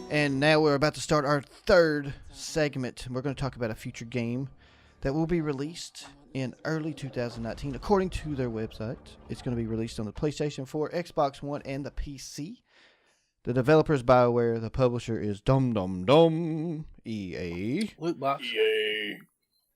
And now we're about to start our third segment. We're going to talk about a future game that will be released in early 2019. According to their website, it's going to be released on the PlayStation 4, Xbox One, and the PC. The developer is BioWare. The publisher is Dum Dum Dum EA. Loot box. EA.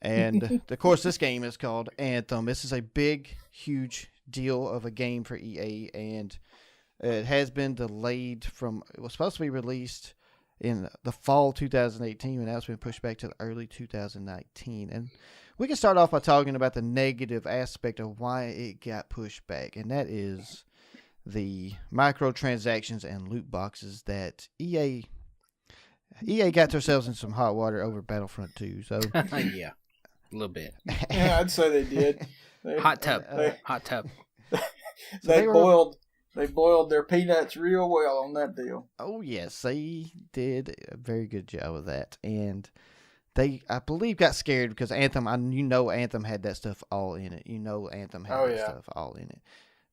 And, of course, this game is called Anthem. This is a big, huge deal of a game for EA, and it has been delayed from... It was supposed to be released in the fall 2018, and now it's been pushed back to the early 2019. And we can start off by talking about the negative aspect of why it got pushed back, and that is the microtransactions and loot boxes that EA got themselves in some hot water over Battlefront 2. So Yeah, a little bit. Yeah, I'd say they did. Hot tub. Hot tub. They boiled their peanuts real well on that deal. Oh, yes, they did a very good job of that. And they, I believe, got scared because Anthem, Anthem had that stuff all in it. Anthem had stuff all in it.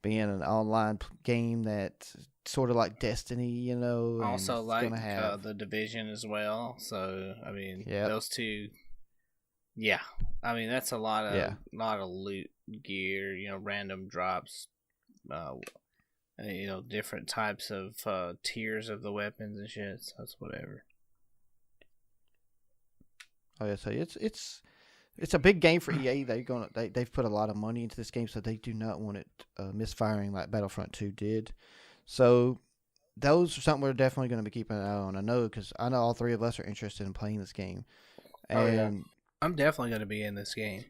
Being an online game that's sort of like Destiny, Also like The Division as well. So, I mean, those two, yeah. I mean, that's a lot of loot gear, random drops, different types of tiers of the weapons and shit. So that's whatever. Oh yeah, so it's a big game for EA. They've put a lot of money into this game, so they do not want it misfiring like Battlefront 2 did. So those are something we're definitely going to be keeping an eye on. I know because I know all three of us are interested in playing this game, and I'm definitely going to be in this game.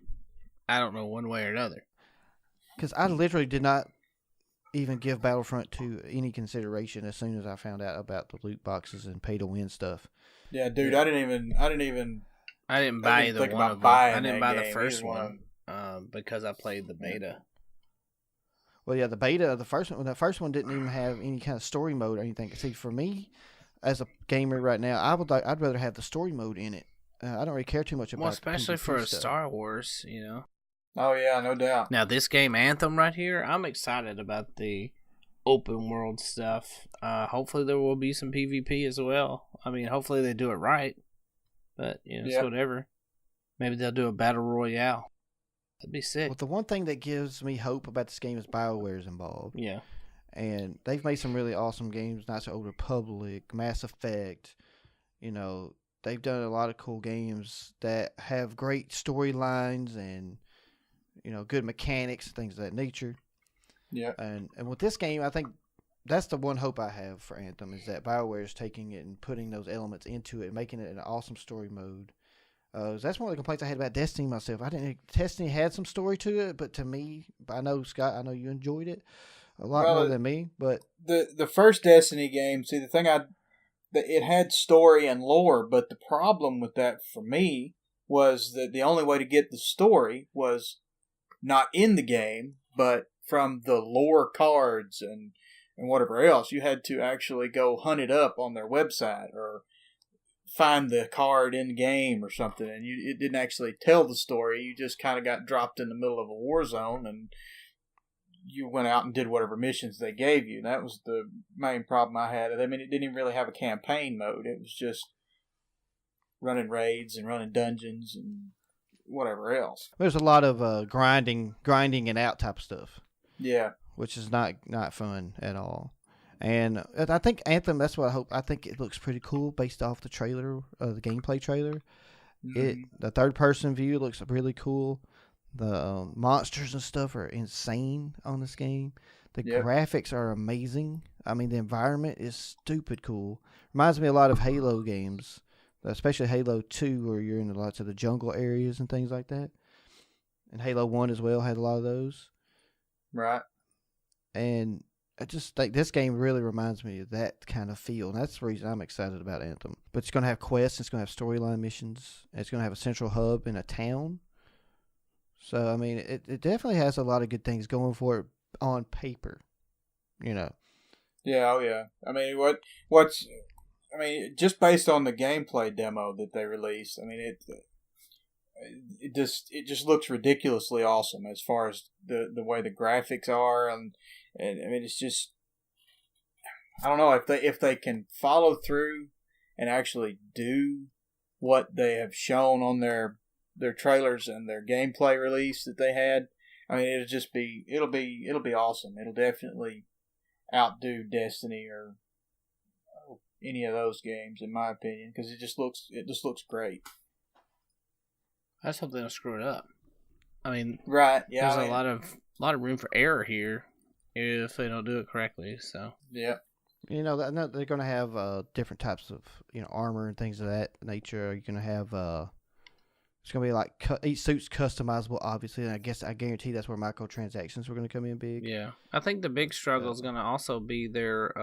I don't know one way or another. Because I literally did not even give Battlefront 2 any consideration as soon as I found out about the loot boxes and pay to win stuff. Yeah, dude, I didn't buy either one of them. I didn't buy the first one because I played the beta. Well, yeah, the beta, the first one didn't even have any kind of story mode or anything. See, for me, as a gamer right now, I'd rather have the story mode in it. I don't really care too much about. Well, especially for a stuff. Star Wars, Oh yeah, no doubt. Now this game Anthem right here, I'm excited about the open world stuff. Hopefully there will be some PvP as well. I mean, hopefully they do it right. But it's whatever. Maybe they'll do a battle royale. That'd be sick. Well, the one thing that gives me hope about this game is BioWare's involved. Yeah. And they've made some really awesome games. Knights of the Old Republic, Mass Effect. They've done a lot of cool games that have great storylines and good mechanics, things of that nature. Yeah. And with this game, I think that's the one hope I have for Anthem is that BioWare is taking it and putting those elements into it and making it an awesome story mode. That's one of the complaints I had about Destiny myself. Destiny had some story to it, but to me, I know, Scott, I know you enjoyed it a lot more than me. But the first Destiny game, see, it had story and lore, but the problem with that for me was that the only way to get the story was not in the game, but from the lore cards and whatever else. You had to actually go hunt it up on their website or find the card in game or something, and it didn't actually tell the story. You just kind of got dropped in the middle of a war zone, and you went out and did whatever missions they gave you. That was the main problem I had. I mean, it didn't even really have a campaign mode. It was just running raids and running dungeons and whatever else. There's a lot of grinding it out type of stuff. Yeah. Which is not fun at all. And I think Anthem, that's what I hope. I think it looks pretty cool based off the trailer, the gameplay trailer. Mm-hmm. The third-person view looks really cool. The monsters and stuff are insane on this game. The graphics are amazing. I mean, the environment is stupid cool. Reminds me a lot of Halo games, especially Halo 2, where you're in lots of the jungle areas and things like that. And Halo 1 as well had a lot of those. Right. And I just think this game really reminds me of that kind of feel. And that's the reason I'm excited about Anthem. But it's going to have quests. It's going to have storyline missions. It's going to have a central hub in a town. So, I mean, it definitely has a lot of good things going for it on paper. Yeah, oh yeah. I mean, just based on the gameplay demo that they released, I mean, it just looks ridiculously awesome as far as the way the graphics are, and I mean, it's just, I don't know if they can follow through and actually do what they have shown on their trailers and their gameplay release that they had, I mean, it'll be awesome. It'll definitely outdo Destiny or any of those games, in my opinion, because it just looks great. I just hope they don't screw it up. I mean, right? Yeah, there's a lot of room for error here if they don't do it correctly. So yeah, you know, they're going to have different types of armor and things of that nature. You're going to have it's going to be like each suit's customizable, obviously, and I guarantee that's where microtransactions are going to come in big. Yeah, I think the big struggle is going to also be their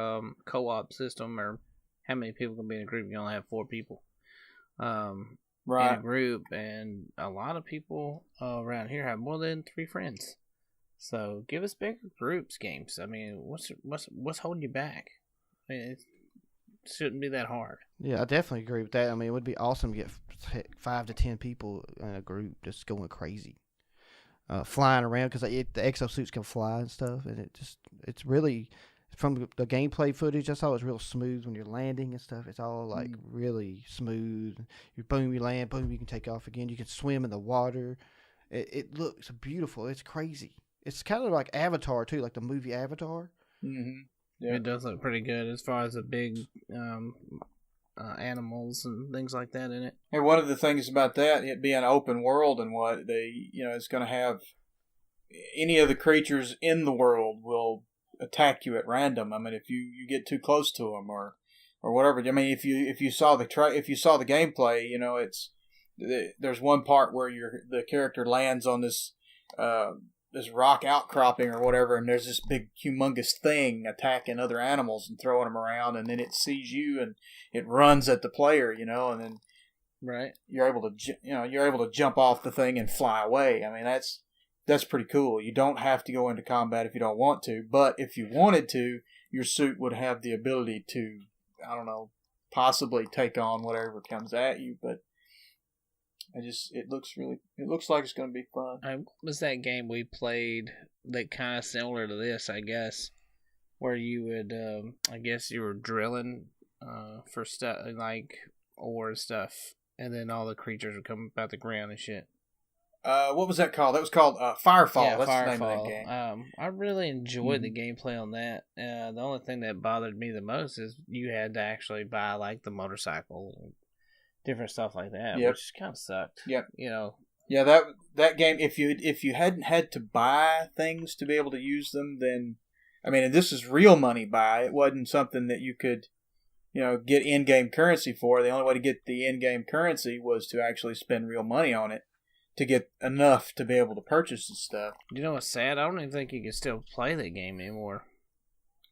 co-op system, or how many people can be in a group. You only have 4 people. Right. In a group, and a lot of people around here have more than 3 friends. So give us bigger groups games. I mean, what's holding you back? I mean, it shouldn't be that hard. Yeah, I definitely agree with that. I mean, it would be awesome to get 5 to 10 people in a group just going crazy, flying around, because the exosuits can fly and stuff, and it's really, from the gameplay footage I saw, it's real smooth when you're landing and stuff. It's all like really smooth. You land, boom, you can take off again. You can swim in the water. It looks beautiful. It's crazy. It's kind of like Avatar too, like the movie Avatar. Mm-hmm. Yeah. It does look pretty good as far as the big animals and things like that in it. And one of the things about that, it being open world and what it's going to have, any of the creatures in the world will attack you at random. I mean, if you get too close to them or whatever. I mean, if you saw the gameplay, there's one part where the character lands on this rock outcropping or whatever, and there's this big humongous thing attacking other animals and throwing them around, and then it sees you and it runs at the player, and then right, you're able to jump off the thing and fly away. I mean, that's pretty cool. You don't have to go into combat if you don't want to, but if you wanted to, your suit would have the ability to, I don't know, possibly take on whatever comes at you. But it looks like it's going to be fun. What was that game we played that kind of similar to this, I guess, where you would, I guess you were drilling for stuff, like ore and stuff, and then all the creatures would come about the ground and shit. What was that called? That was called Firefall. Yeah, That's Firefall. the name of that game. I really enjoyed the gameplay on that. The only thing that bothered me the most is you had to actually buy like the motorcycle and different stuff like that, which kind of sucked. Yep. Yeah, that game. If you hadn't had to buy things to be able to use them, then I mean, and this is real money buy. It wasn't something that you could, get in-game currency for. The only way to get the in-game currency was to actually spend real money on it to get enough to be able to purchase the stuff. You know what's sad? I don't even think you can still play that game anymore.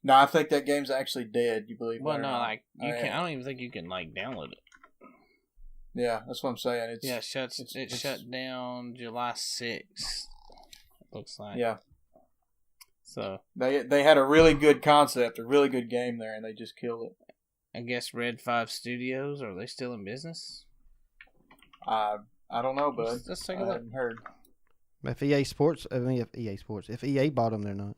No, I think that game's actually dead. You believe? Well, no, like you can't. I don't even think you can like download it. Yeah, that's what I'm saying. It shut down July 6th. It looks like. Yeah. So they had a really good concept, a really good game there, and they just killed it. I guess Red 5 Studios, are they still in business? I don't know, bud. Let's take a look. I haven't heard. If EA bought them, they're not.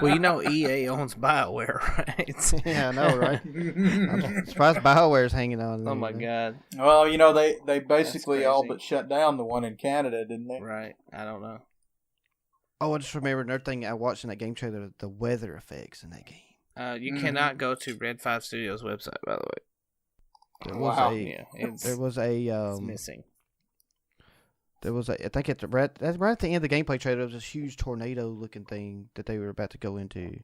Well, EA owns BioWare, right? Yeah, I know, right? I'm surprised BioWare's hanging on. Oh my god. Well, they basically all but shut down the one in Canada, didn't they? Right. I don't know. Oh, I just remembered another thing I watched in that game trailer: the weather effects in that game. You cannot go to Red 5 Studios website, by the way. There was it's missing. There was I think right at the end of the gameplay trailer, there was this huge tornado-looking thing that they were about to go into.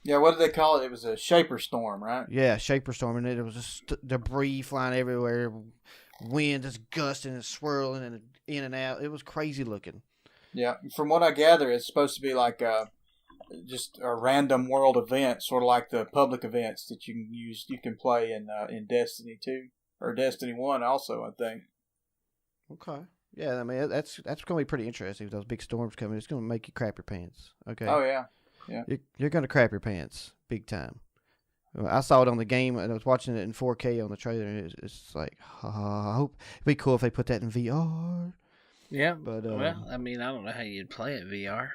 Yeah, what did they call it? It was a shaper storm, right? Yeah, shaper storm, and there was just debris flying everywhere, wind just gusting and swirling and in and out. It was crazy looking. Yeah, from what I gather, it's supposed to be like just a random world event, sort of like the public events that you can play in Destiny 2 or Destiny 1 also, I think. Okay. Yeah, I mean that's going to be pretty interesting with those big storms coming. It's going to make you crap your pants. Okay. Oh yeah, yeah. You're going to crap your pants big time. I saw it on the game, and I was watching it in 4K on the trailer, and it's like, I hope it'd be cool if they put that in VR. Yeah, but well, I mean, I don't know how you'd play it VR.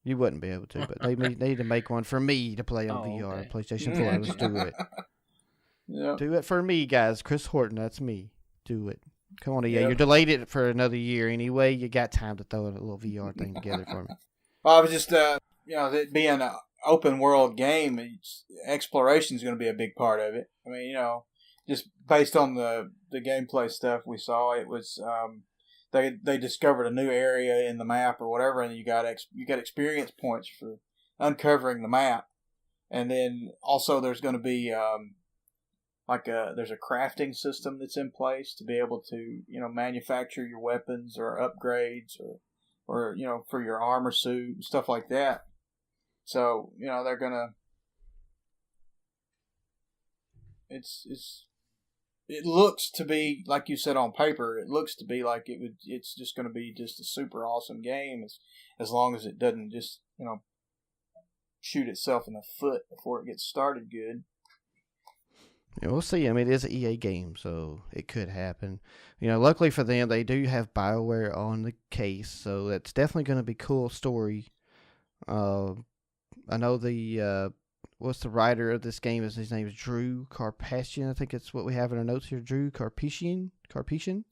You wouldn't be able to, but they need to make one for me to play on VR. Okay. PlayStation 4. Let's do it. Yeah. Do it for me, guys. Chris Horton, that's me. Do it. Come on, EA. Yep. You're delayed it for another year anyway. You got time to throw a little VR thing together for me. Well, I was just, it being an open world game, exploration is going to be a big part of it. I mean, just based on the gameplay stuff we saw, it was they discovered a new area in the map or whatever, and you got experience points for uncovering the map, and then also there's going to be there's a crafting system that's in place to be able to manufacture your weapons or upgrades or for your armor suit and stuff like that. So they're gonna. It looks to be like you said on paper. It looks to be like it's just going to be just a super awesome game as long as it doesn't just shoot itself in the foot before it gets started good. Yeah, we'll see. I mean, it is an EA game, so it could happen. Luckily for them, they do have BioWare on the case, so that's definitely going to be cool story. I know what's the writer of this game? His name is Drew Karpyshyn. I think it's what we have in our notes here. Drew Karpyshyn? Karpyshyn,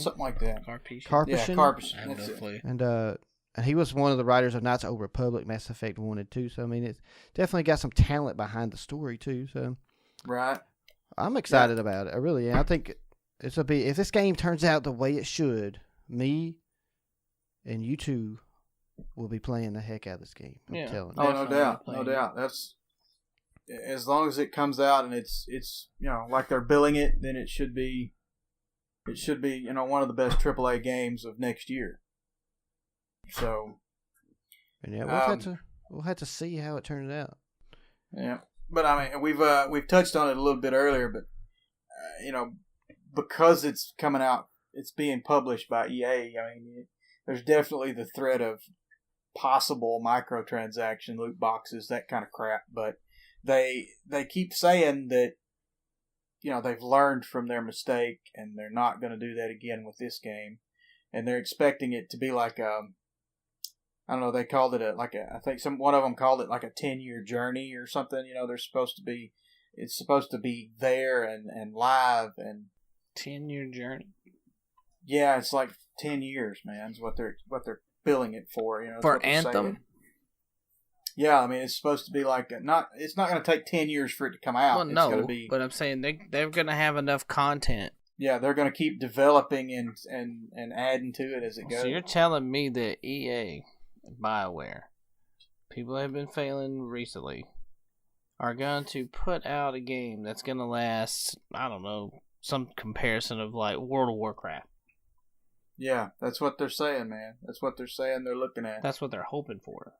something like that. Karpyshyn? Yeah, Karpyshyn. That's it. And he was one of the writers of Knights of the Old Republic, Mass Effect 1 and 2. So, I mean, it's definitely got some talent behind the story, too. So, right. I'm excited about it. I really am. I think it'll be, if this game turns out the way it should, me and you two will be playing the heck out of this game. I'm telling you. Oh, no doubt. That's, as long as it comes out and it's like they're billing it, then it should be one of the best AAA games of next year. So, and yeah, we'll have to see how it turns out. Yeah, but I mean, we've touched on it a little bit earlier, but because it's coming out, it's being published by EA. I mean, there's definitely the threat of possible microtransaction, loot boxes, that kind of crap. But they keep saying that they've learned from their mistake and they're not going to do that again with this game, and they're expecting it to be like I don't know. They called it I think one of them called it like a 10-year journey or something. It's supposed to be there and live and 10-year journey. Yeah, it's like 10 years, man. Is what they're billing it for. For Anthem. Saying. Yeah, I mean it's supposed to be like it's not going to take 10 years for it to come out. Well, no, it's going to be, but I'm saying they're going to have enough content. Yeah, they're going to keep developing and adding to it as it goes. So you're telling me that EA. BioWare, people that have been failing recently, are going to put out a game that's going to last, I don't know, some comparison of like World of Warcraft. Yeah, that's what they're saying, man. That's what they're saying they're looking at. That's what they're hoping for.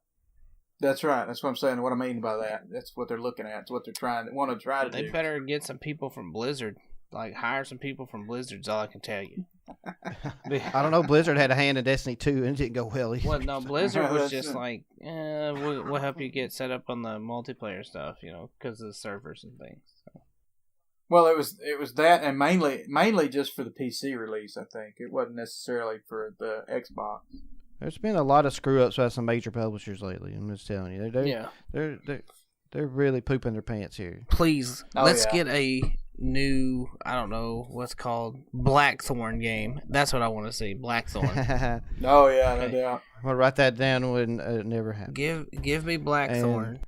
That's right. That's what I'm saying. What I mean by that. That's what they're looking at. It's what they're want to try to do. They better get some people from Blizzard. Like, hire some people from Blizzard is all I can tell you. I don't know. Blizzard had a hand in Destiny 2 and it didn't go well either. Well, no, Blizzard was just like, we'll help you get set up on the multiplayer stuff, because of the servers and things. So. Well, it was that, and mainly just for the PC release. I think it wasn't necessarily for the Xbox. There's been a lot of screw ups by some major publishers lately. I'm just telling you, they're really pooping their pants here. Please, let's get a new, I don't know what's called, Blackthorn game. That's what I want to see, Blackthorn. Oh yeah, no doubt. I'm gonna write that down when it never happens. Give me Blackthorn.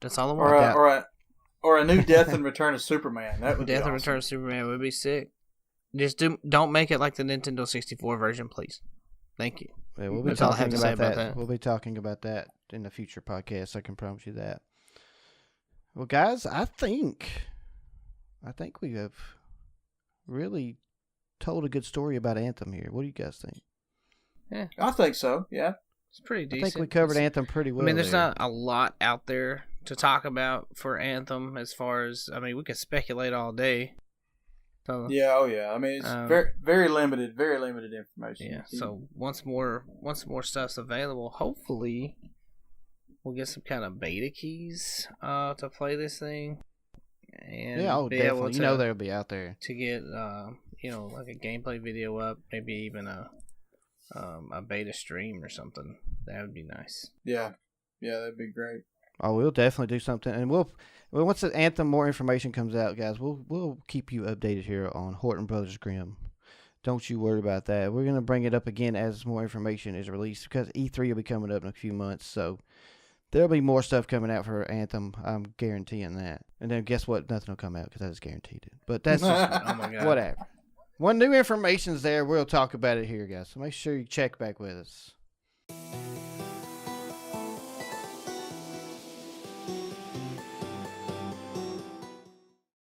That's all I want. Or a new Death and Return of Superman. That would be awesome. Death and Return of Superman would be sick. Just don't make it like the Nintendo 64 version, please. Thank you. Yeah, we'll be talking about that. We'll be talking about that in the future podcast. I can promise you that. Well, guys, I think we have really told a good story about Anthem here. What do you guys think? Yeah, I think so. Yeah, it's pretty decent. I think we covered Anthem pretty well. I mean, there's not a lot out there to talk about for Anthem as far as, we could speculate all day. So, yeah, I mean, it's very limited information. Yeah, so once more stuff's available, hopefully we'll get some kind of beta keys to play this thing. And definitely. They'll be out there to get like a gameplay video up, maybe even a beta stream or something. That would be nice. Yeah, that'd be great. Oh, we'll definitely do something, and well, once the Anthem more information comes out, guys, we'll keep you updated here on Horton Brothers Grimm. Don't you worry about that. We're gonna bring it up again as more information is released because E3 will be coming up in a few months, so there'll be more stuff coming out for Anthem. I'm guaranteeing that. And then guess what? Nothing will come out because I just guaranteed it. But that's just Oh my God. whatever. When new information's there, we'll talk about it here, guys. So make sure you check back with us.